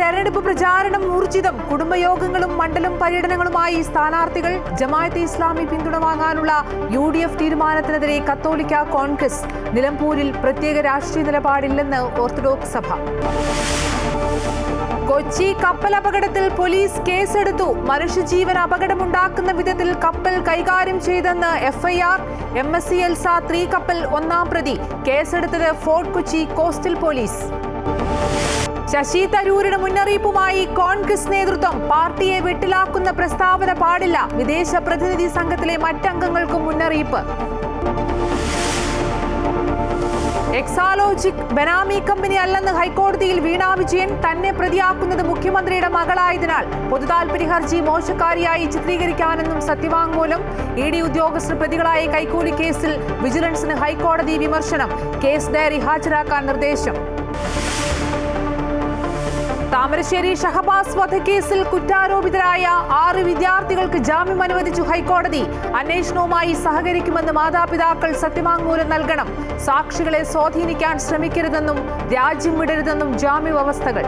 തെരഞ്ഞെടുപ്പ് പ്രചാരണം ഊർജിതം. കുടുംബയോഗങ്ങളും മണ്ഡലം പര്യടനങ്ങളുമായി സ്ഥാനാർത്ഥികൾ. ജമാഅത്തെ ഇസ്ലാമി പിന്തുണ വാങ്ങാനുള്ള UDF തീരുമാനത്തിനെതിരെ കത്തോലിക്ക കോൺഗ്രസ്. നിലമ്പൂരിൽ പ്രത്യേക രാഷ്ട്രീയ നിലപാടില്ലെന്ന് ഓർത്തഡോക്സ് സഭ. കൊച്ചി കപ്പൽ അപകടത്തിൽ പോലീസ് കേസെടുത്തു. മനുഷ്യജീവൻ അപകടമുണ്ടാക്കുന്ന വിധത്തിൽ കപ്പൽ കൈകാര്യം ചെയ്തെന്ന് FIR. MSC എൽസ 3 കപ്പൽ 1-ാം പ്രതി. കേസെടുത്തത് fort Kochi coastal police. Shashi തരൂരിന് മുന്നറിയിപ്പുമായി കോൺഗ്രസ് നേതൃത്വം. പാർട്ടിയെ വെട്ടിലാക്കുന്ന പ്രസ്താവന പാടില്ല. വിദേശ പ്രതിനിധി സംഘത്തിലെ മറ്റംഗങ്ങൾക്കും മുന്നറിയിപ്പ്. എക്സാലോജിക് ബനാമി കമ്പനി അല്ലെന്ന് ഹൈക്കോടതിയിൽ വീണ വിജയൻ. തന്നെ പ്രതിയാക്കുന്നത് മുഖ്യമന്ത്രിയുടെ മകളായതിനാൽ പൊതുതാൽപര്യ ഹർജി മോശക്കാരിയായി ചിത്രീകരിക്കാനെന്നും സത്യവാങ്മൂലം. ED ഉദ്യോഗസ്ഥർ പ്രതികളായ കൈക്കൂലി കേസിൽ വിജിലൻസിന് ഹൈക്കോടതി വിമർശനം. കേസ് ഡയറി ഹാജരാക്കാൻ നിർദ്ദേശം. താമരശ്ശേരി ഷഹബാസ് വധക്കേസിൽ കുറ്റാരോപിതരായ 6 വിദ്യാർത്ഥികൾക്ക് ജാമ്യം അനുവദിച്ചു ഹൈക്കോടതി. അന്വേഷണവുമായി സഹകരിക്കുമെന്ന് മാതാപിതാക്കൾ സത്യവാങ്മൂലം നൽകണം. സാക്ഷികളെ സ്വാധീനിക്കാൻ ശ്രമിക്കരുതെന്നും രാജ്യം വിടരുതെന്നും ജാമ്യ വ്യവസ്ഥകൾ.